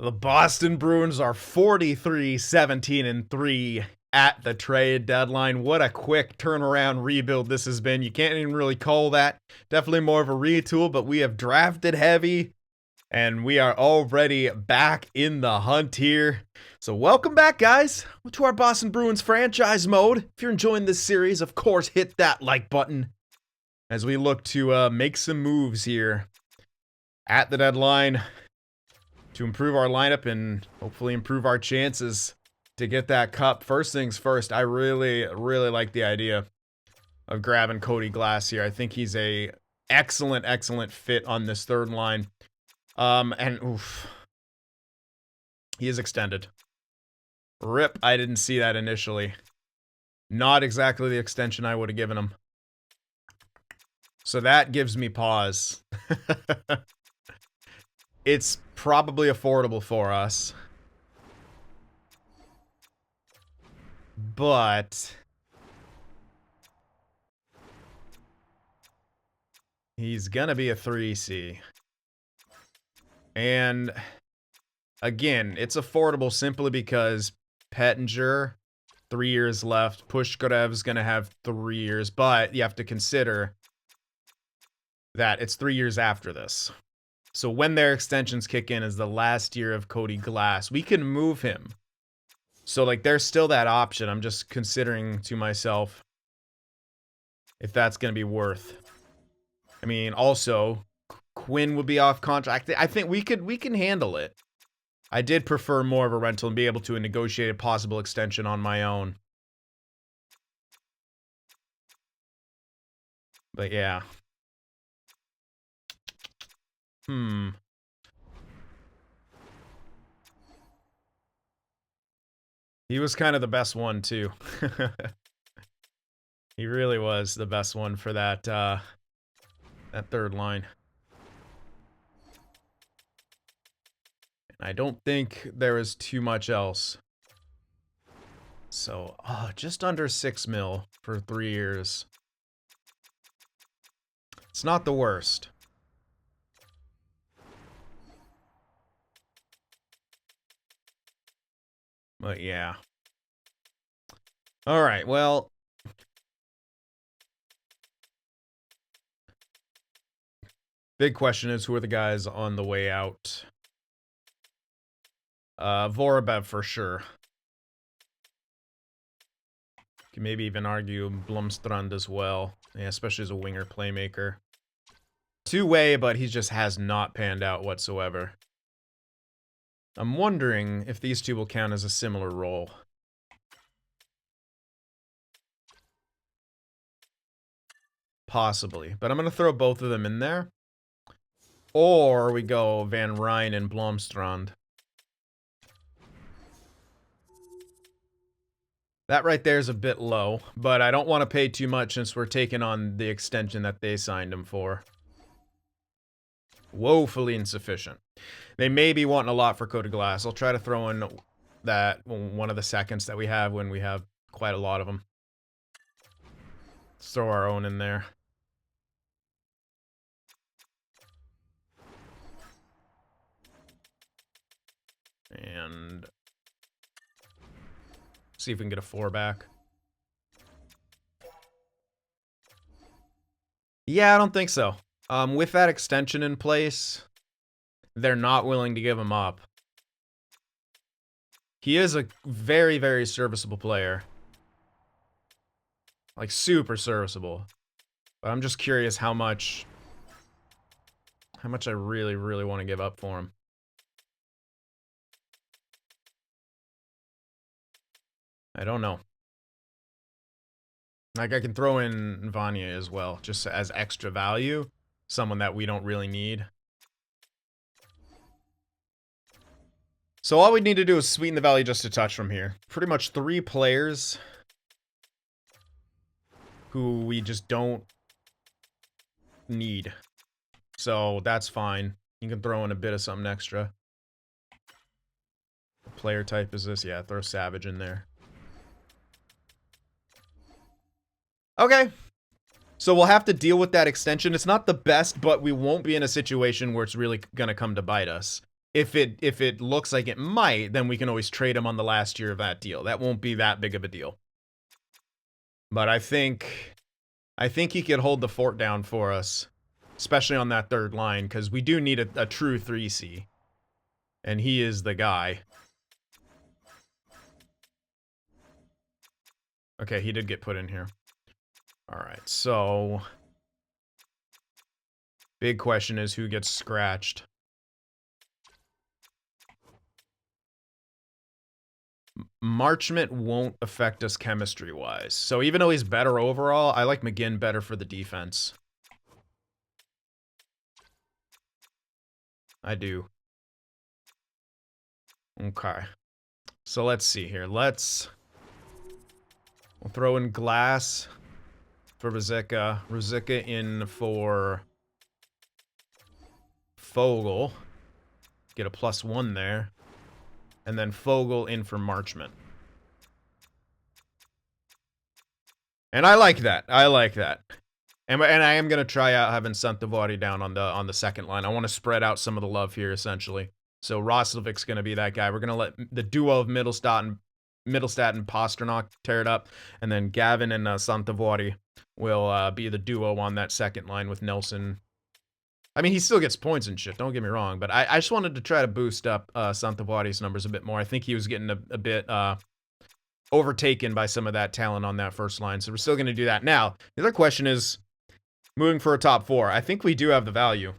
The Boston Bruins are 43-17-3 at the trade deadline. What a quick turnaround rebuild this has been. You can't even really call that. Definitely more of a retool, but we have drafted heavy and we are already back in the hunt here. So welcome back, guys, to our Boston Bruins franchise mode. If you're enjoying this series, of course, hit that like button as we look to make some moves here at the deadline to improve our lineup and hopefully improve our chances to get that cup. First things first, I really like the idea of grabbing Cody Glass here. I think he's a excellent fit on this third line. He is extended. Rip, I didn't see that initially. Not exactly the extension I would have given him. So that gives me pause. It's probably affordable for us. But he's gonna be a 3C. And again, it's affordable simply because Pettinger, 3 years left. Pushkarev's gonna have 3 years, but you have to consider that it's 3 years after this. So when their extensions kick in is the last year of Cody Glass. We can move him. So, like, there's still that option. I'm just considering to myself if that's going to be worth. I mean, also, Quinn would be off contract. I think we can handle it. I did prefer more of a rental and be able to negotiate a possible extension on my own. But yeah. He was kind of the best one, too. He really was the best one for that, that third line. And I don't think there is too much else. So, just under 6 mil for 3 years. It's not the worst. But yeah. All right, well. Big question is, who are the guys on the way out? Vorobyev for sure. Can maybe even argue Blomstrand as well. Yeah, especially as a winger playmaker. Two-way, but he just has not panned out whatsoever. I'm wondering if these two will count as a similar role. Possibly. But I'm going to throw both of them in there. Or we go Van Ryn and Blomstrand. That right there is a bit low, but I don't want to pay too much since we're taking on the extension that they signed him for. Woefully insufficient. They may be wanting a lot for Cody Glass. I'll try to throw in that one of the seconds that we have when we have quite a lot of them. Let's throw our own in there. And see if we can get a 4 back. Yeah, I don't think so. With that extension in place, they're not willing to give him up. He is a very serviceable player. Like, super serviceable. But I'm just curious how much I really want to give up for him. I don't know. Like, I can throw in Vanya as well, just as extra value. Someone that we don't really need. So all we need to do is sweeten the value just a touch from here. Pretty much 3 players who we just don't need. So that's fine. You can throw in a bit of something extra. What player type is this? Yeah, throw Savage in there. Okay. So we'll have to deal with that extension. It's not the best, but we won't be in a situation where it's really going to come to bite us. if it looks like it might, then we can always trade him on the last year of that deal. That won't be that big of a deal. But I think he could hold the fort down for us, especially on that third line, because we do need a true 3C. And he is the guy. Okay, he did get put in here. Alright, so... big question is who gets scratched. Marchment won't affect us chemistry-wise. So even though he's better overall, I like McGinn better for the defense. I do. Okay. So let's see here. We'll throw in Glass for Ruzicka. Ruzicka in for Fogle. Get a +1 there. And then Fogle in for Marchment. And I like that. I like that. And I am going to try out having CynFtWProductions down on the second line. I want to spread out some of the love here, essentially. So Roslovic's going to be that guy. We're going to let the duo of Middlestat and Pasternak tear it up. And then Gavin and CynFtWProductions will be the duo on that second line with Nelson. I mean, he still gets points and shit, don't get me wrong. But I just wanted to try to boost up CynFtWProductions' numbers a bit more. I think he was getting a bit overtaken by some of that talent on that first line. So we're still going to do that. Now, the other question is, moving for a top 4. I think we do have the value.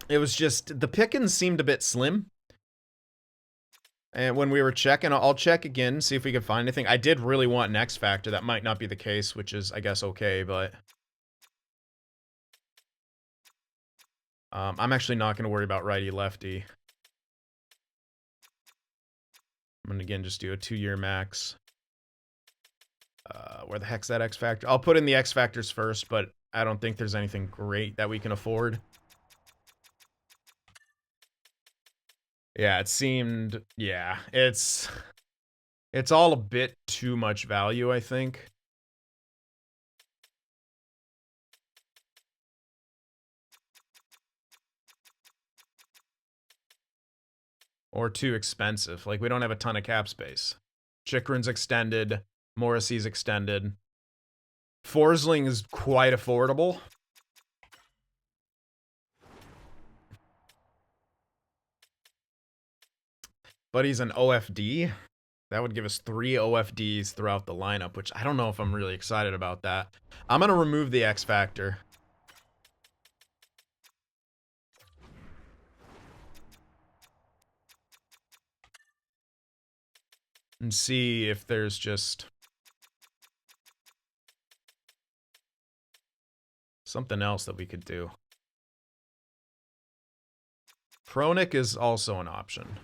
It was just, the pickings seemed a bit slim. And when we were checking, I'll check again, see if we can find anything. I did really want an X Factor. That might not be the case, which is, I guess, okay, but... I'm actually not going to worry about righty-lefty. I'm going to, again, just do a 2-year max. Where the heck's that X Factor? I'll put in the X Factors first, but I don't think there's anything great that we can afford. Yeah, it seemed... yeah, it's all a bit too much value, I think. Or too expensive. Like, we don't have a ton of cap space. Chikrin's extended. Morrissey's extended. Forsling is quite affordable. But he's an OFD. That would give us 3 OFDs throughout the lineup, which I don't know if I'm really excited about that. I'm going to remove the X Factor. And see if there's just something else that we could do. Pronik is also an option.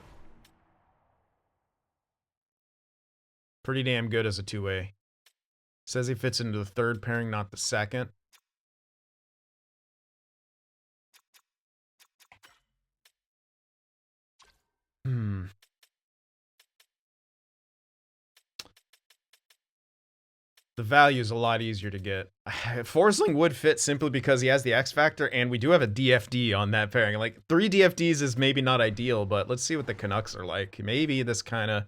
Pretty damn good as a 2-way. Says he fits into the third pairing, not the second. The value is a lot easier to get. Forsling would fit simply because he has the X Factor, and we do have a DFD on that pairing. Like, 3 DFDs is maybe not ideal, but let's see what the Canucks are like. Maybe this kind of...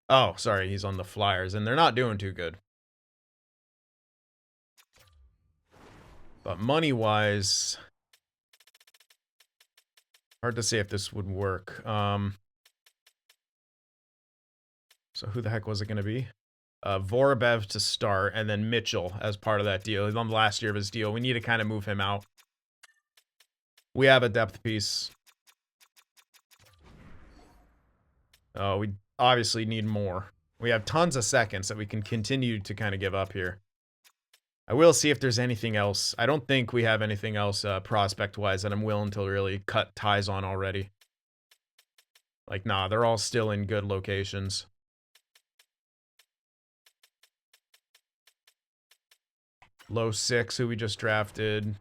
oh, sorry, he's on the Flyers, and they're not doing too good. But money-wise... hard to say if this would work. So who the heck was it going to be? Vorobev to start, and then Mitchell as part of that deal. He's on the last year of his deal. We need to kind of move him out. We have a depth piece. Oh, we obviously need more. We have tons of seconds that we can continue to kind of give up here. I will see if there's anything else. I don't think we have anything else prospect-wise that I'm willing to really cut ties on already. Like, nah, they're all still in good locations. Low 6, who we just drafted.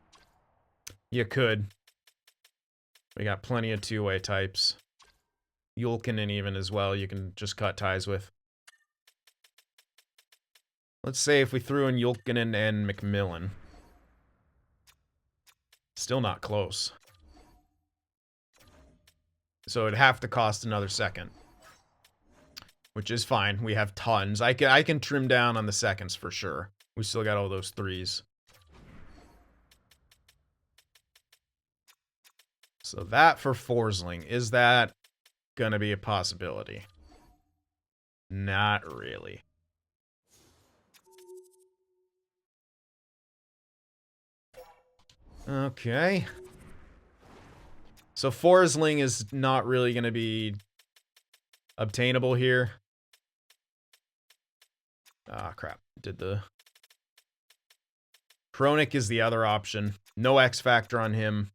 You could. We got plenty of 2-way types. Yulkinen even as well, you can just cut ties with. Let's say if we threw in Yulkinen and McMillan. Still not close. So it'd have to cost another second. Which is fine. We have tons. I can trim down on the seconds for sure. We still got all those 3s. So that for Forsling. Is that gonna be a possibility? Not really. Okay. So Forsling is not really gonna be obtainable here. Ah, crap. Did the... Chronic is the other option. No X Factor on him.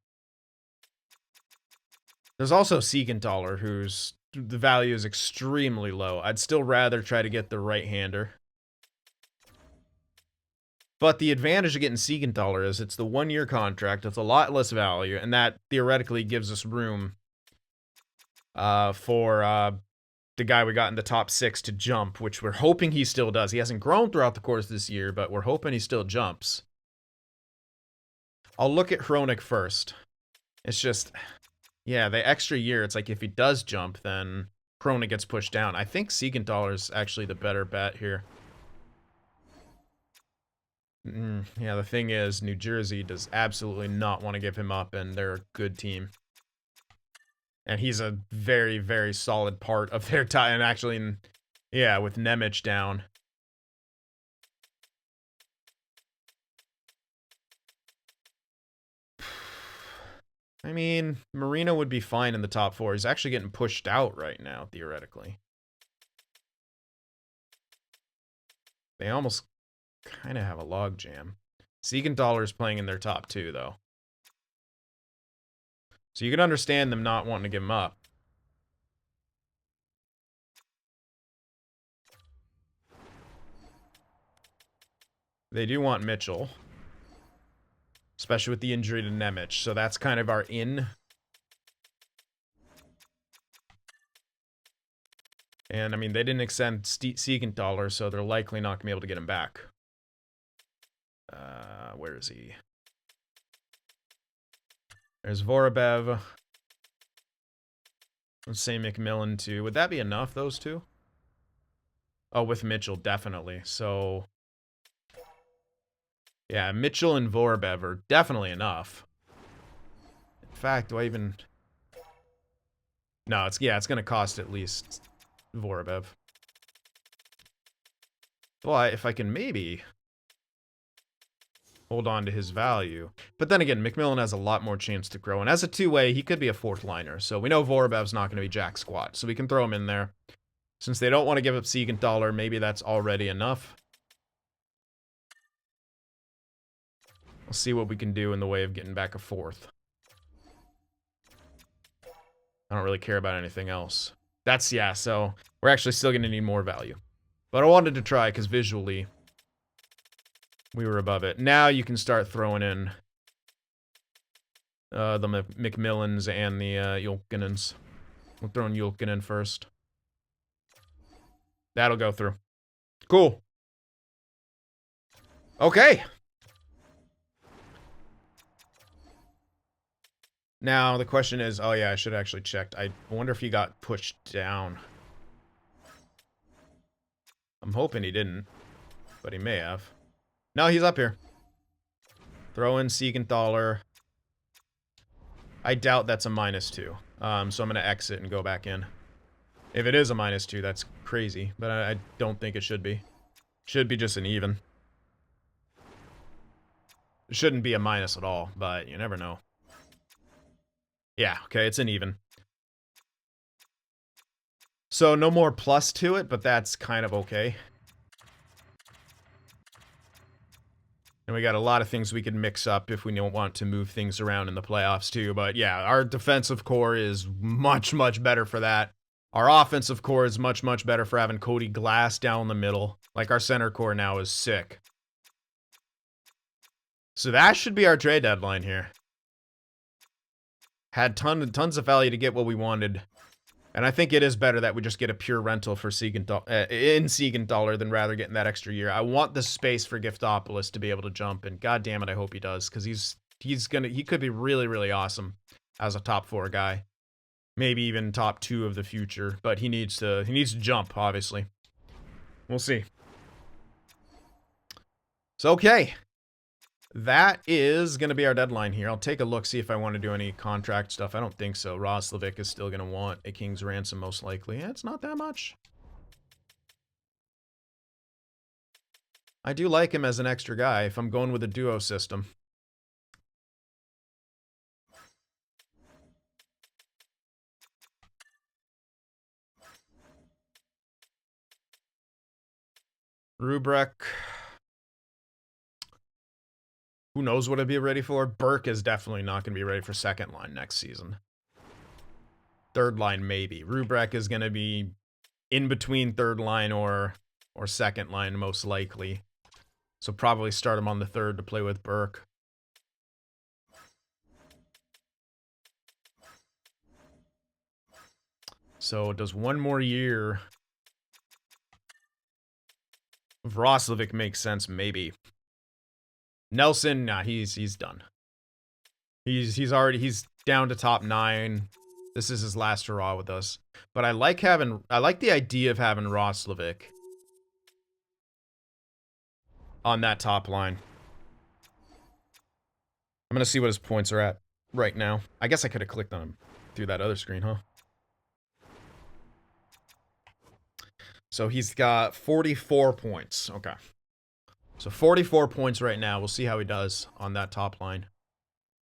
There's also Siegenthaler, whose the value is extremely low. I'd still rather try to get the right-hander. But the advantage of getting Siegenthaler is it's the 1-year contract. It's a lot less value, and that theoretically gives us room for the guy we got in the top 6 to jump, which we're hoping he still does. He hasn't grown throughout the course of this year, but we're hoping he still jumps. I'll look at Chronic first. It's just... Yeah, the extra year, it's like if he does jump, then Chronic gets pushed down. I think Siegenthaler is actually the better bet here. Yeah, the thing is, New Jersey does absolutely not want to give him up, and they're a good team. And he's a very, very solid part of their tie. And actually, yeah, with Nemec down. I mean, Marino would be fine in the top 4. He's actually getting pushed out right now, theoretically. They almost kind of have a logjam. Siegenthaler's playing in their top 2, though. So you can understand them not wanting to give him up. They do want Mitchell. Especially with the injury to Nemec. So that's kind of our in. And, I mean, they didn't extend Siegenthaler, so they're likely not going to be able to get him back. Where is he? There's Vorobyev. Let's say McMillan, too. Would that be enough, those two? Oh, with Mitchell, definitely. So... Yeah, Mitchell and Vorobyev are definitely enough. In fact, do I even... No, it's going to cost at least Vorobyev. Well, if I can maybe hold on to his value. But then again, McMillan has a lot more chance to grow. And as a two-way, he could be a 4th liner. So we know Vorobyev's not going to be jack squat. So we can throw him in there. Since they don't want to give up Siegenthaler, maybe that's already enough. We'll see what we can do in the way of getting back a 4th. I don't really care about anything else. That's, yeah, so we're actually still going to need more value. But I wanted to try because visually we were above it. Now you can start throwing in the McMillans and the Julkinens. We'll throw in Julkinen first. That'll go through. Cool. Okay. Now, the question is, oh yeah, I should have actually checked. I wonder if he got pushed down. I'm hoping he didn't, but he may have. No, he's up here. Throw in Siegenthaler. I doubt that's a -2. So I'm going to exit and go back in. If it is a -2, that's crazy, but I don't think it should be. Should be just an even. It shouldn't be a minus at all, but you never know. Yeah, okay, it's an even. So no more plus to it, but that's kind of okay. And we got a lot of things we could mix up if we don't want to move things around in the playoffs too. But yeah, our defensive core is much, much better for that. Our offensive core is much, much better for having Cody Glass down the middle. Like, our center core now is sick. So that should be our trade deadline here. Had tons of value to get what we wanted. And I think it is better that we just get a pure rental for Siegenthaler than rather getting that extra year. I want the space for Giftopoulos to be able to jump, and god damn it, I hope he does, because he could be really, really awesome as a top 4 guy. Maybe even top 2 of the future, but he needs to jump, obviously. We'll see. So, okay. That is going to be our deadline here. I'll take a look, see if I want to do any contract stuff. I don't think so. Roslovic is still going to want a king's ransom, most likely. Yeah, it's not that much. I do like him as an extra guy if I'm going with a duo system. Rubrek. Who knows what I'd be ready for? Burke is definitely not going to be ready for second line next season. Third line, maybe. Rubrek is going to be in between third line or second line, most likely. So probably start him on the third to play with Burke. So does one more year of Roslovic make sense? Maybe. Nelson, nah, he's done. He's down to top 9. This is his last hurrah with us. But I like the idea of having Roslovic on that top line. I'm gonna see what his points are at right now. I guess I could have clicked on him through that other screen, huh? So he's got 44 points. Okay. So 44 points right now. We'll see how he does on that top line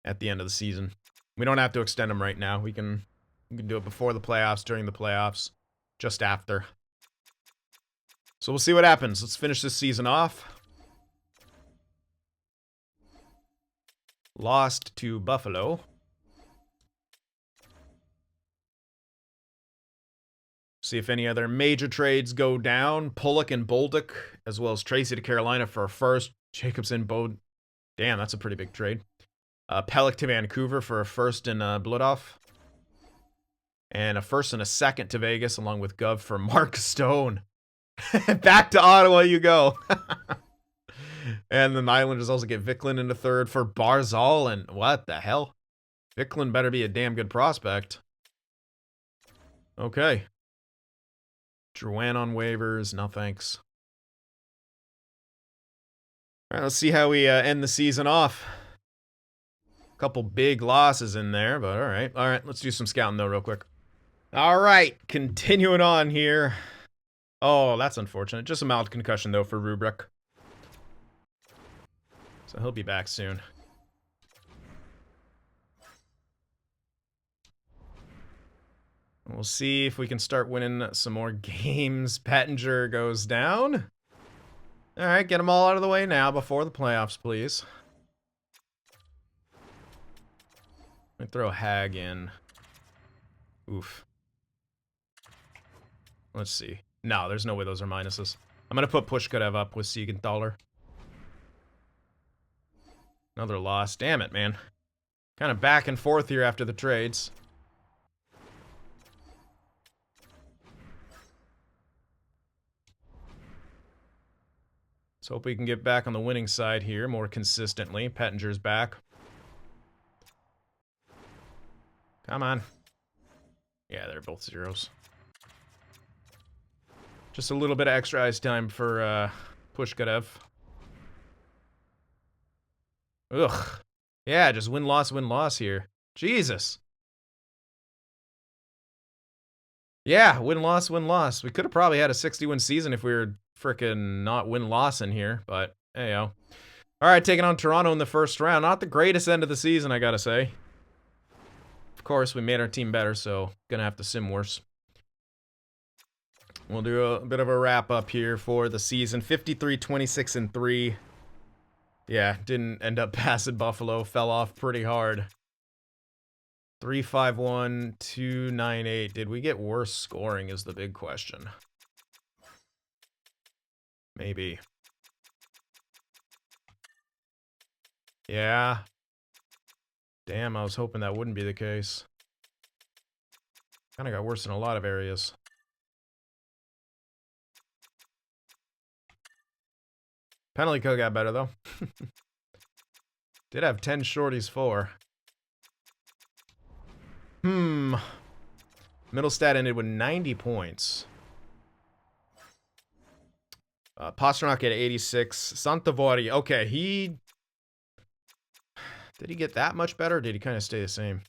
at the end of the season. We don't have to extend him right now. We can do it before the playoffs, during the playoffs, just after. So we'll see what happens. Let's finish this season off. Lost to Buffalo. See if any other major trades go down. Pollock and Bolduc, as well as Tracy to Carolina for a first. Jacobson, damn, that's a pretty big trade. Pellick to Vancouver for a first and Bloodoff. And a first and a second to Vegas, along with Gov for Mark Stone. Back to Ottawa you go. And the Islanders also get Vicklin in the third for Barzal. And what the hell? Vicklin better be a damn good prospect. Okay. Drouin on waivers. No thanks. All right, let's see how we end the season off. A couple big losses in there, but all right. All right, let's do some scouting, though, real quick. All right, continuing on here. Oh, that's unfortunate. Just a mild concussion, though, for Rubrek. So he'll be back soon. We'll see if we can start winning some more games. Pettinger goes down. All right, get them all out of the way now before the playoffs, please. Let me throw Hag in. Oof. Let's see. No, there's no way those are minuses. I'm going to put Pushkarev up with Siegenthaler. Another loss. Damn it, man. Kind of back and forth here after the trades. Let's hope we can get back on the winning side here more consistently. Pettinger's back. Come on. Yeah, they're both zeros. Just a little bit of extra ice time for Pushkarev. Ugh. Yeah, just win-loss here. Jesus. Yeah, win-loss, win-loss. We could have probably had a 60-win season if we were frickin' not win-loss in here, but hey, yo. All right, taking on Toronto in the first round. Not the greatest end of the season, I gotta say. Of course, we made our team better, so gonna have to sim worse. We'll do a bit of a wrap-up here for the season. 53, 26, and 3. Yeah, didn't end up passing Buffalo. Fell off pretty hard. 3-5-1, 2-9-8. Did we get worse scoring is the big question. Maybe. Yeah. Damn, I was hoping that wouldn't be the case. Kind of got worse in a lot of areas. Penalty kill got better, though. Did have 10 shorties for. Middlestad ended with 90 points. Pasternak at 86. CynFtWProductions. Okay, he... Did he get that much better, or did he kind of stay the same?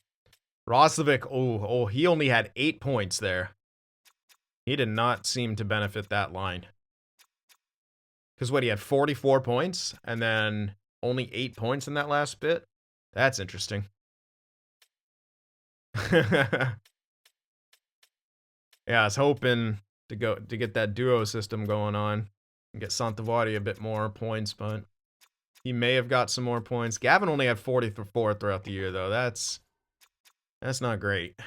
Roslovic, oh, he only had 8 points there. He did not seem to benefit that line. Because what, he had 44 points, and then only 8 points in that last bit? That's interesting. Yeah, I was hoping to get that duo system going on and get CynFtWProductions a bit more points, but he may have got some more points. Gavin only had 44 throughout the year, though. That's not great.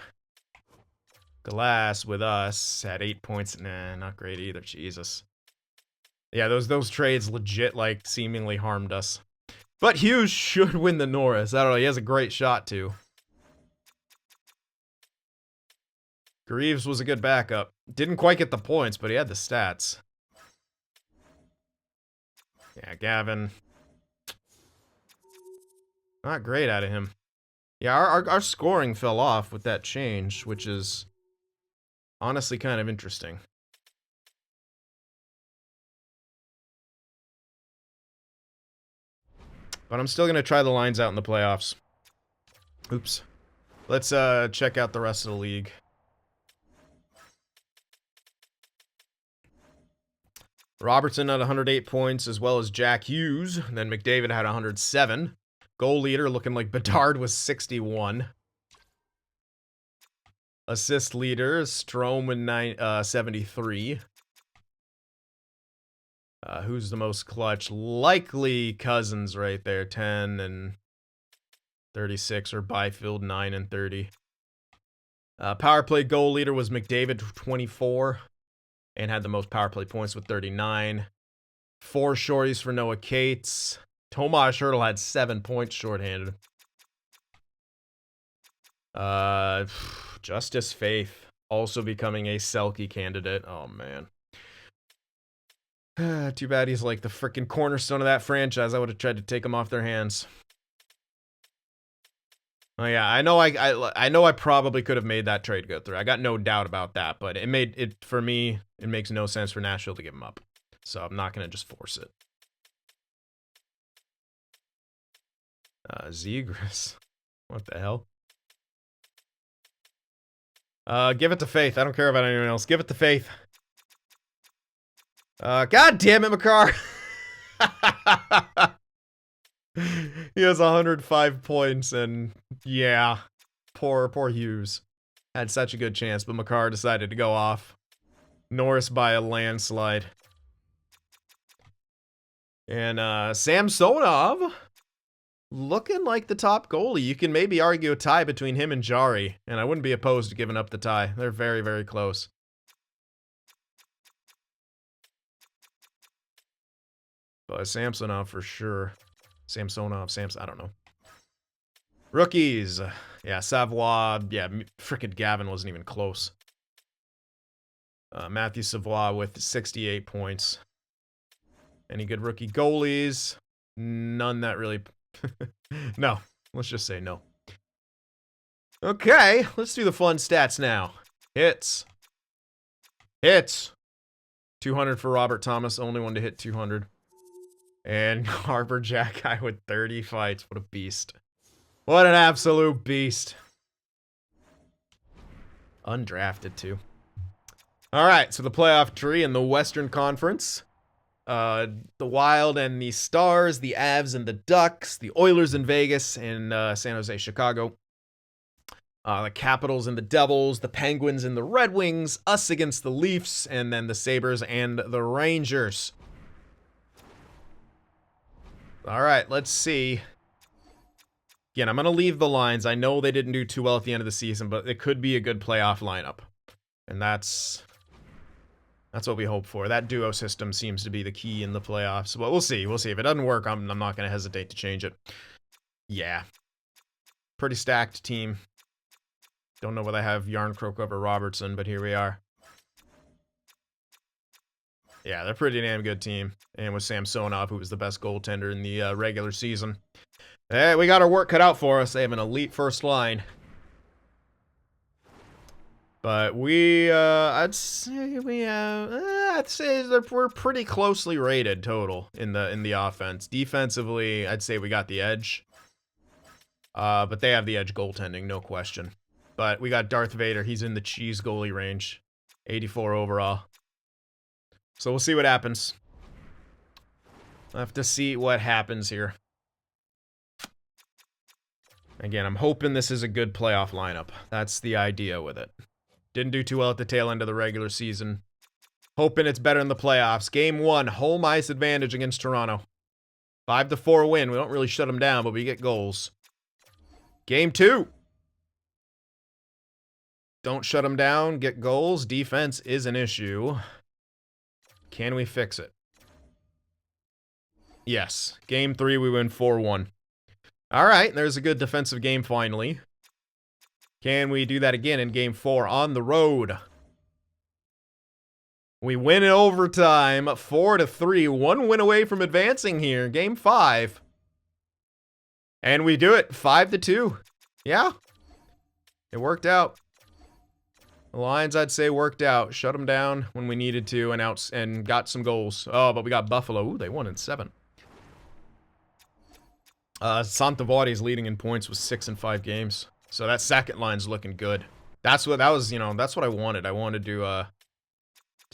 Glass with us had 8 points. Nah, not great either. Jesus. Yeah, those trades legit, like, seemingly harmed us. But Hughes should win the Norris. I don't know. He has a great shot, too. Greaves was a good backup. Didn't quite get the points, but he had the stats. Yeah, Gavin. Not great out of him. Yeah, our scoring fell off with that change, which is honestly kind of interesting. But I'm still going to try the lines out in the playoffs. Oops. Let's check out the rest of the league. Robertson had 108 points, as well as Jack Hughes. And then McDavid had 107. Goal leader looking like Bedard was 61. Assist leader, Strome with 73. Who's the most clutch? Likely Cousins right there, 10 and 36, or Byfield, 9 and 30. Power play goal leader was McDavid, 24, and had the most power play points with 39. 4 shorties for Noah Cates. Tomas Hertl had 7 points shorthanded. Justice Faith also becoming a Selke candidate. Oh, man. Too bad he's like the freaking cornerstone of that franchise. I would have tried to take him off their hands. Oh yeah, I know I probably could have made that trade go through. I got no doubt about that, but for me, it makes no sense for Nashville to give him up. So I'm not going to just force it. Zegras. What the hell? Give it to Faith. I don't care about anyone else. Give it to Faith. God damn it, Makar. He has 105 points, and yeah, poor Hughes. Had such a good chance, but Makar decided to go off. Norris by a landslide. And Samsonov, looking like the top goalie. You can maybe argue a tie between him and Jari, and I wouldn't be opposed to giving up the tie. They're very, very close. But Samsonov for sure. Samsonov, I don't know. Rookies. Yeah, Savoie. Yeah, frickin' Gavin wasn't even close. Matthew Savoie with 68 points. Any good rookie goalies? None that really... No. Let's just say no. Okay, let's do the fun stats now. Hits. Hits. 200 for Robert Thomas. Only one to hit 200. And Harper Jack guy with 30 fights. What a beast. What an absolute beast. Undrafted, too. Alright, so the playoff tree in the Western Conference. The Wild and the Stars, the Avs and the Ducks, the Oilers in Vegas, and San Jose, Chicago. The Capitals and the Devils, the Penguins and the Red Wings, us against the Leafs, and then the Sabres and the Rangers. All right, let's see. Again, I'm going to leave the lines. I know they didn't do too well at the end of the season, but it could be a good playoff lineup. And that's what we hope for. That duo system seems to be the key in the playoffs. But we'll see. We'll see. If it doesn't work, I'm not going to hesitate to change it. Yeah. Pretty stacked team. Don't know whether I have Yarncroke over Robertson, but here we are. Yeah, they're a pretty damn good team. And with Samsonov, who was the best goaltender in the regular season. Hey, we got our work cut out for us. They have an elite first line. But I'd say we're pretty closely rated total in the offense. Defensively, I'd say we got the edge. But they have the edge goaltending, no question. But we got Darth Vader. He's in the cheese goalie range. 84 overall. So we'll see what happens. We'll have to see what happens here. Again, I'm hoping this is a good playoff lineup. That's the idea with it. Didn't do too well at the tail end of the regular season. Hoping it's better in the playoffs. Game 1, home ice advantage against Toronto. 5-4 win. We don't really shut them down, but we get goals. Game 2. Don't shut them down, get goals. Defense is an issue. Can we fix it? Yes. Game 3, we win 4-1. All right, there's a good defensive game finally. Can we do that again in Game 4 on the road? We win in overtime, 4-3. 1 win away from advancing here. Game 5. And we do it, 5-2. Yeah. It worked out. The Lions, I'd say, worked out. Shut them down when we needed to and got some goals. Oh, but we got Buffalo. Ooh, they won in 7. CynFtWProductions leading in points with 6 in 5 games. So that second line's looking good. That's what I wanted. I wanted to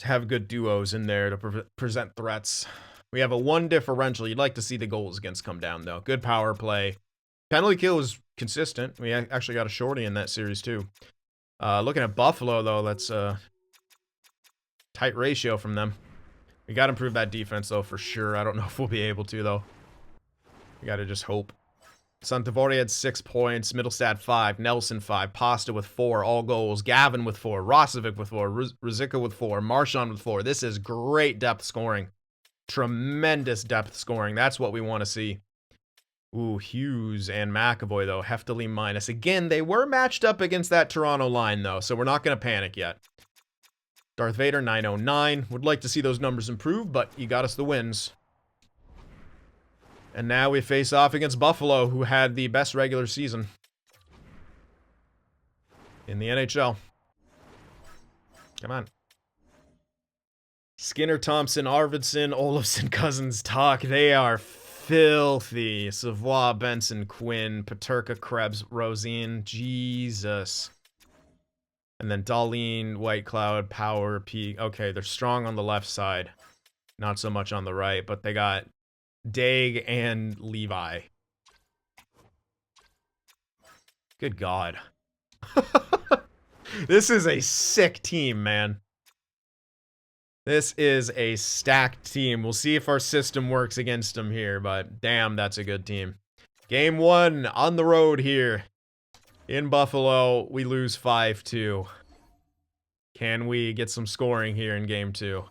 have good duos in there to present threats. We have a 1 differential. You'd like to see the goals against come down, though. Good power play. Penalty kill was consistent. We actually got a shorty in that series, too. Looking at Buffalo, though, that's a tight ratio from them. We got to improve that defense, though, for sure. I don't know if we'll be able to, though. We got to just hope. CynFtWProductions had 6 points, Middlestad 5, Nelson 5, Pasta with 4, all goals, Gavin with 4, Rosovic with 4, Ruzicka with 4, Marchand with 4. This is great depth scoring. Tremendous depth scoring. That's what we want to see. Ooh, Hughes and McAvoy, though, heftily minus. Again, they were matched up against that Toronto line, though, so we're not going to panic yet. Darth Vader, 909. Would like to see those numbers improve, but you got us the wins. And now we face off against Buffalo, who had the best regular season in the NHL. Come on. Skinner, Thompson, Arvidsson, Olofsson, Cousins, Talk. They are filthy. Savoie, Benson, Quinn, Paterka, Krebs, Rosine. Jesus. And then Darlene, White Cloud, Power, Peak. Okay, they're strong on the left side. Not so much on the right, but they got Daig and Levi. Good God. This is a sick team, man. This is a stacked team. We'll see if our system works against them here, but damn, that's a good team. Game 1 on the road here in Buffalo. We lose 5-2. Can we get some scoring here in Game 2?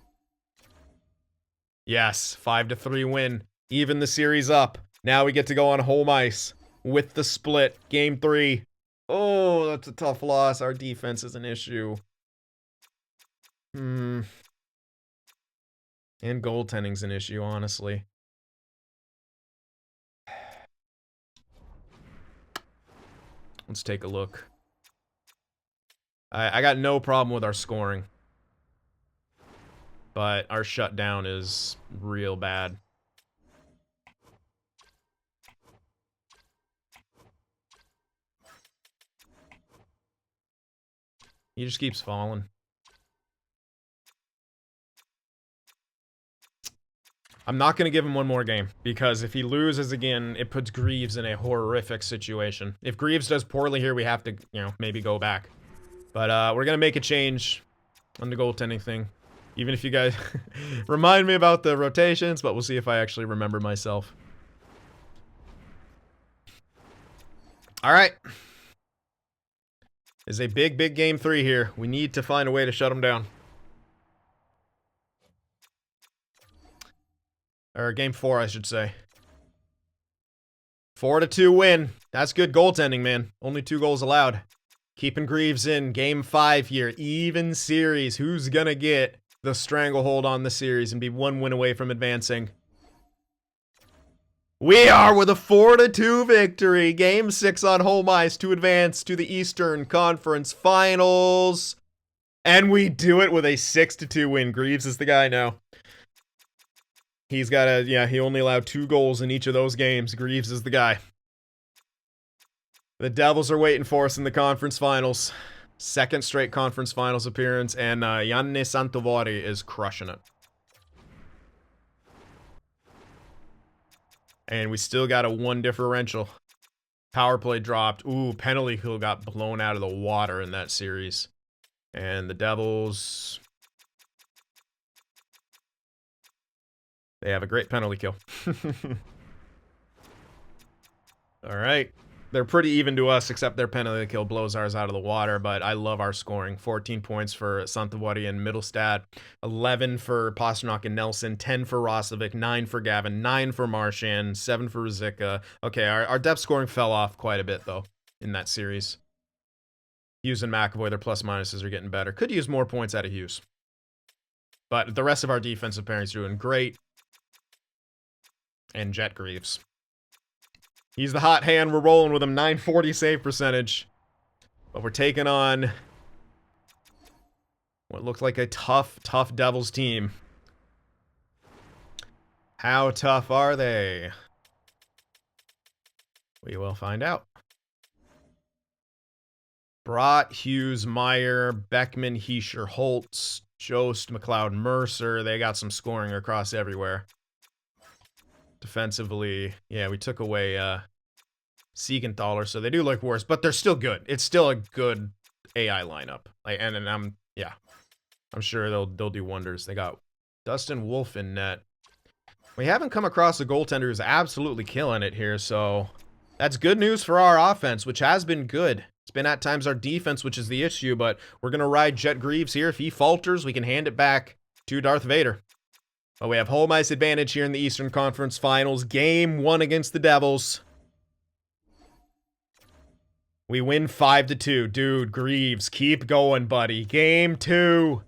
Yes, 5-3 win. Even the series up. Now we get to go on home ice with the split. Game 3. Oh, that's a tough loss. Our defense is an issue. And goaltending's an issue, honestly. Let's take a look. I got no problem with our scoring. But our shutdown is real bad. He just keeps falling. I'm not going to give him one more game, because if he loses again, it puts Greaves in a horrific situation. If Greaves does poorly here, we have to, maybe go back. But we're going to make a change on the goaltending thing. Even if you guys remind me about the rotations, but we'll see if I actually remember myself. All right. It's a big, big game 3 here. We need to find a way to shut them down. Or game 4, I should say. 4-2 win. That's good goaltending, man. Only 2 goals allowed. Keeping Greaves in. Game 5 here. Even series. Who's gonna get the stranglehold on the series and be 1 win away from advancing? We are with a 4-2 victory. Game 6 on home ice to advance to the Eastern Conference Finals. And we do it with a 6-2 win. Greaves is the guy now. He's got a, yeah, he only allowed 2 goals in each of those games. Greaves is the guy. The Devils are waiting for us in the conference finals. Second straight conference finals appearance, and Janne Santovari is crushing it. And we still got a 1 differential. Power play dropped. Ooh, penalty kill got blown out of the water in that series. And the Devils, they have a great penalty kill. All right. They're pretty even to us, except their penalty kill blows ours out of the water, but I love our scoring. 14 points for Santovari and Middlestad, 11 for Pasternak and Nelson, 10 for Rosovic, 9 for Gavin, 9 for Marchand, 7 for Ruzicka. Okay, our depth scoring fell off quite a bit, though, in that series. Hughes and McAvoy, their plus-minuses are getting better. Could use more points out of Hughes. But the rest of our defensive pairings are doing great. And Jet Greaves. He's the hot hand. We're rolling with him. 940 save percentage. But we're taking on what looked like a tough Devils team. How tough are they? We will find out. Brott, Hughes, Meyer, Beckman, Heischer, Holtz, Jost, McLeod, Mercer. They got some scoring across everywhere. Defensively, yeah, we took away Siegenthaler, so they do look worse, but they're still good. It's still a good AI lineup. And I'm sure they'll do wonders. They got Dustin Wolf in net. We haven't come across a goaltender who's absolutely killing it here, so that's good news for our offense, which has been good. It's been at times our defense, which is the issue, but we're going to ride Jet Greaves here. If he falters, we can hand it back to Darth Vader. Oh, we have home ice advantage here in the Eastern Conference Finals. Game 1 against the Devils. We win 5-2. Dude, Greaves, keep going, buddy. Game 2.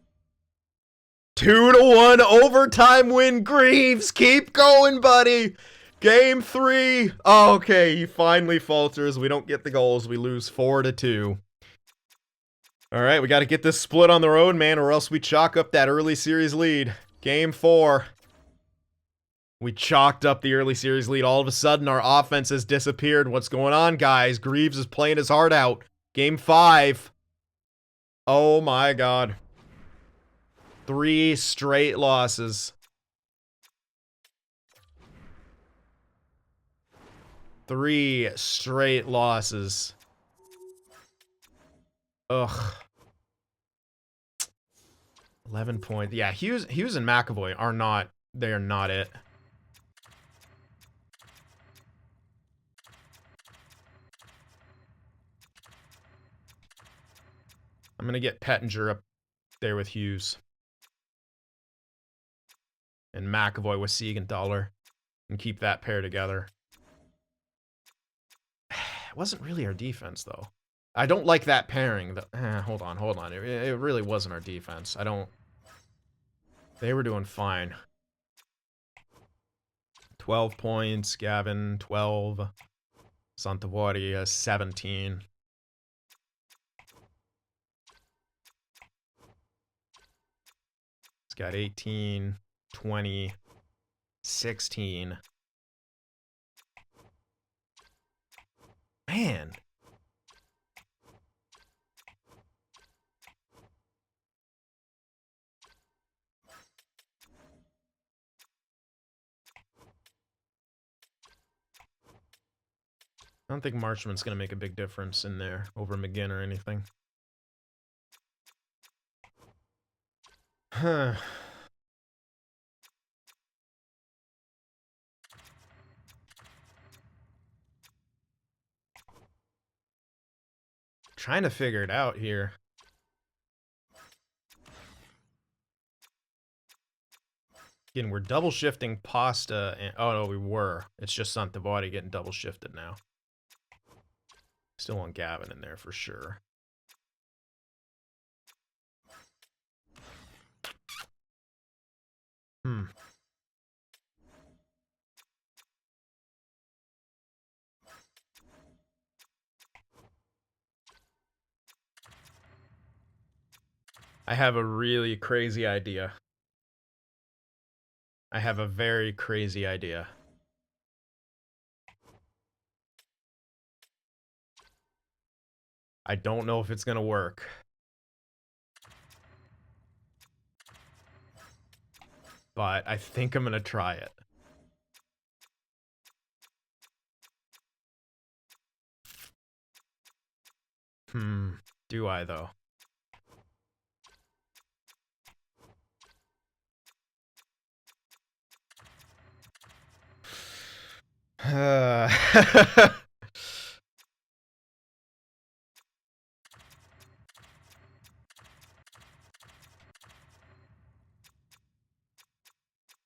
2-1 overtime win, Greaves. Keep going, buddy. Game 3. Oh, okay, he finally falters. We don't get the goals. We lose 4-2. All right, we got to get this split on the road, man, or else we chalk up that early series lead. Game 4. We chalked up the early series lead. All of a sudden, our offense has disappeared. What's going on, guys? Greaves is playing his heart out. Game 5. Oh, my God. 3 straight losses. 3 straight losses. Ugh. 11 points. Yeah, Hughes and McAvoy are not, they are not it. I'm going to get Pettinger up there with Hughes. And McAvoy with Siegenthaler. And keep that pair together. It wasn't really our defense, though. I don't like that pairing. Hold on. It really wasn't our defense. I don't... They were doing fine. 12 points. Gavin, 12. Santovari, 17. It's got 18, 20, 16. Man. I don't think Marchman's going to make a big difference in there over McGinn or anything. Huh. Trying to figure it out here. Again, we're double shifting Pasta and... Oh, no, we were. It's just Santovari getting double shifted now. Still want Gavin in there for sure. I have a really crazy idea. I have a very crazy idea. I don't know if it's gonna work. But I think I'm gonna try it. Do I though?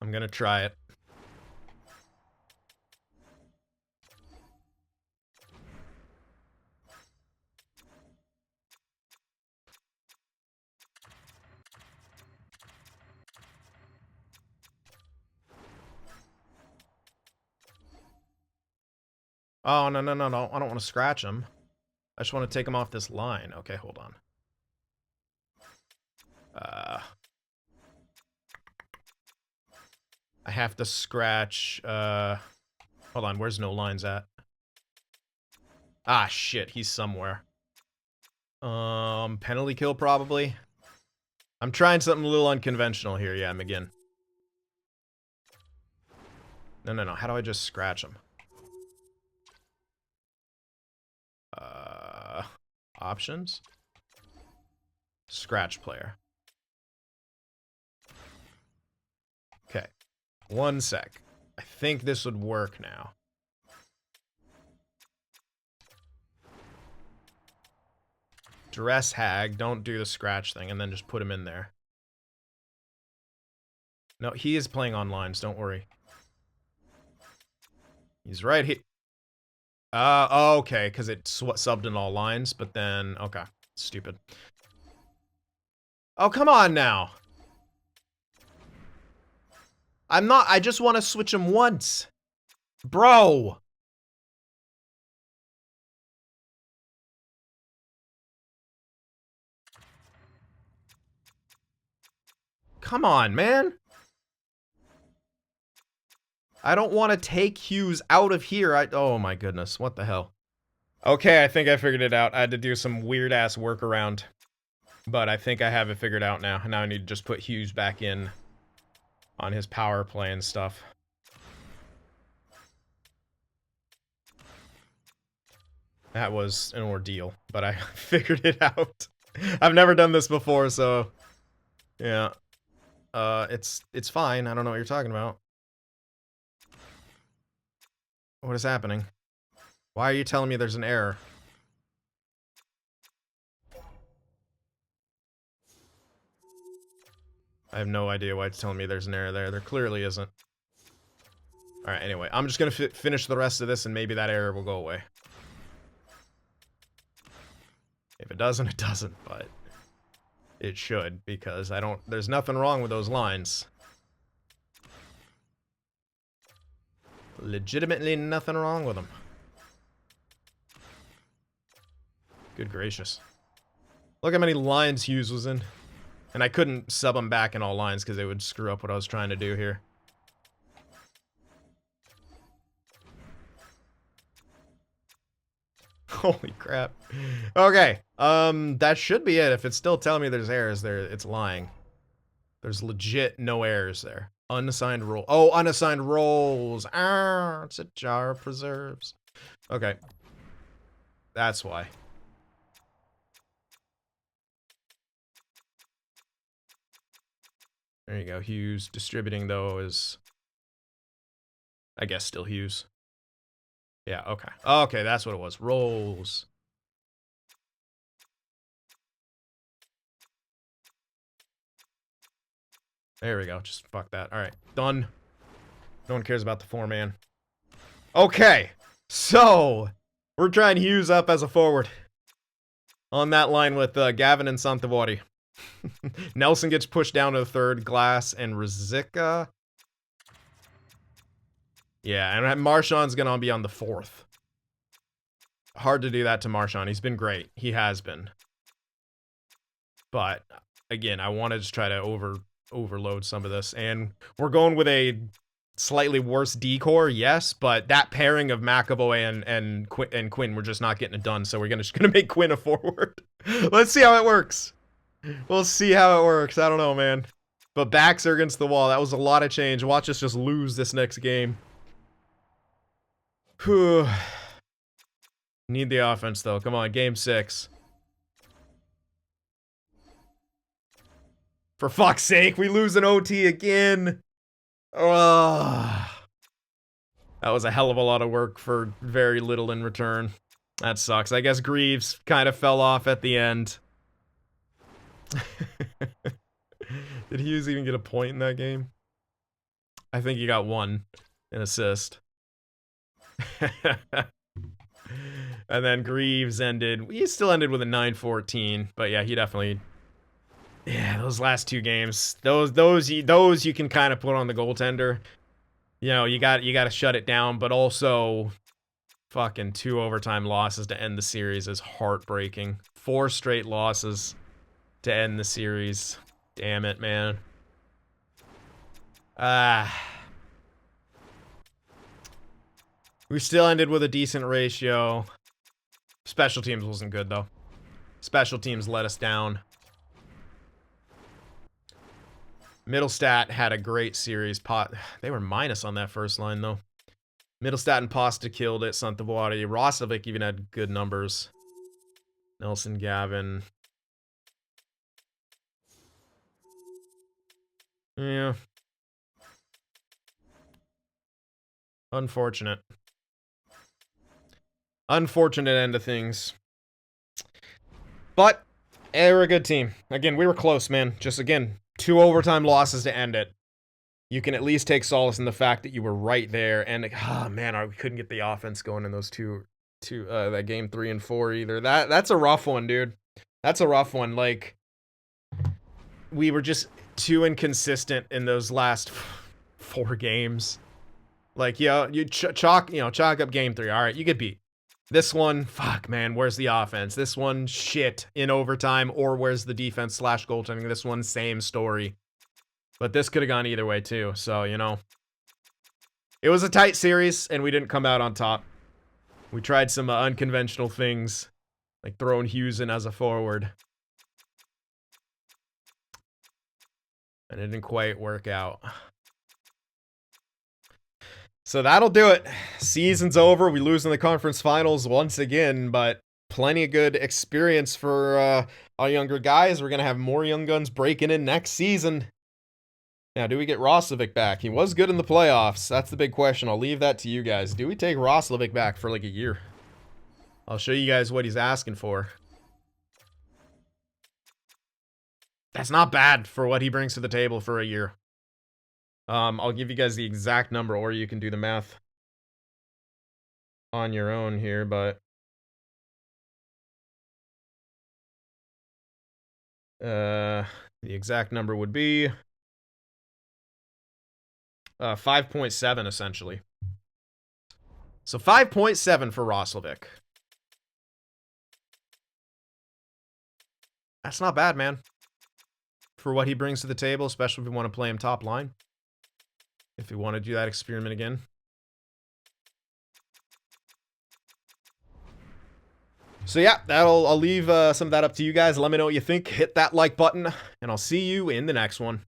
I'm gonna try it. Oh, no, no, no, no. I don't want to scratch him. I just want to take him off this line. Okay, hold on. I have to scratch, hold on, where's no lines at? Ah, shit, he's somewhere. Penalty kill, probably. I'm trying something a little unconventional here. Yeah, McGinn. No, no, no. How do I just scratch him? Options? Scratch player. Okay. 1 sec. I think this would work now. Dress hag. Don't do the scratch thing, and then just put him in there. No, he is playing on lines. Don't worry. He's right here. Okay, because it subbed in all lines, but then, okay. Stupid. Oh, come on now. I'm not, I just want to switch him once. Bro. Come on, man. I don't want to take Hughes out of here. Oh my goodness, what the hell? Okay, I think I figured it out. I had to do some weird-ass workaround. But I think I have it figured out now. Now I need to just put Hughes back in on his power play and stuff. That was an ordeal, but I figured it out. I've never done this before, so yeah. It's fine. I don't know what you're talking about. What is happening? Why are you telling me there's an error? I have no idea why it's telling me there's an error there. There clearly isn't. Alright, anyway. I'm just gonna finish the rest of this and maybe that error will go away. If it doesn't, it doesn't, but it should, because there's nothing wrong with those lines. Legitimately nothing wrong with them. Good gracious. Look how many lines Hughes was in. And I couldn't sub him back in all lines because it would screw up what I was trying to do here. Holy crap. Okay. That should be it. If it's still telling me there's errors there, it's lying. There's legit no errors there. Unassigned role. Oh, unassigned roles. Ah, it's a jar of preserves. Okay. That's why. There you go. Hughes. Distributing, though, is... I guess still Hughes. Yeah, okay. Okay, that's what it was. Roles. There we go. Just fuck that. Alright, done. No one cares about the 4-man. Okay, so we're trying Hughes up as a forward. On that line with Gavin and CynFtWProductions. Nelson gets pushed down to the third. Glass and Rizika. Yeah, and Marchand's gonna be on the fourth. Hard to do that to Marchand. He's been great. He has been. But again, I want to just try to overload some of this. And we're going with a slightly worse decor, yes, but that pairing of McAvoy and Quinn, we're just not getting it done. So we're just gonna make Quinn a forward. Let's see how it works. We'll see how it works. I don't know, man. But backs are against the wall. That was a lot of change. Watch us just lose this next game. Whew. Need the offense, though. Come on, game 6. For fuck's sake, we lose an OT again. Ugh. That was a hell of a lot of work for very little in return. That sucks. I guess Greaves kind of fell off at the end. Did Hughes even get a point in that game? I think he got 1, an assist. And then Greaves he still ended with a 9-14, but yeah, he definitely, yeah, those last 2 games, those you can kind of put on the goaltender. You know, you got to shut it down, but also fucking 2 overtime losses to end the series is heartbreaking. 4 straight losses to end the series. Damn it, man. We still ended with a decent ratio. Special teams wasn't good, though. Special teams let us down. Middlestat had a great series. They were minus on that first line, though. Middlestat and Pasta killed it. CynFtWProductions. Roslovic even had good numbers. Nelson, Gavin. Yeah. Unfortunate. Unfortunate end of things. But, they were a good team. Again, we were close, man. Just, again, 2 overtime losses to end it. You can at least take solace in the fact that you were right there. And, oh, man, we couldn't get the offense going in those that game 3 and 4 either. That's a rough one, dude. That's a rough one. Like, we were just too inconsistent in those last 4 games. Like, yeah, you chalk up game 3. All right, you get beat. This one, fuck, man, where's the offense? This one, shit, in overtime, or where's the defense / goaltending? This one, same story. But this could have gone either way, too, so, you know. It was a tight series, and we didn't come out on top. We tried some unconventional things, like throwing Hughes in as a forward. And it didn't quite work out. So that'll do it. Season's over. We lose in the conference finals once again, but plenty of good experience for our younger guys. We're going to have more young guns breaking in next season. Now, do we get Roslovic back? He was good in the playoffs. That's the big question. I'll leave that to you guys. Do we take Roslovic back for like a year? I'll show you guys what he's asking for. That's not bad for what he brings to the table for a year. I'll give you guys the exact number, or you can do the math on your own here, but the exact number would be 5.7 essentially. So 5.7 for Roslovic. That's not bad, man. For what he brings to the table, especially if we want to play him top line. If we want to do that experiment again. So yeah, I'll leave some of that up to you guys. Let me know what you think. Hit that like button, and I'll see you in the next one.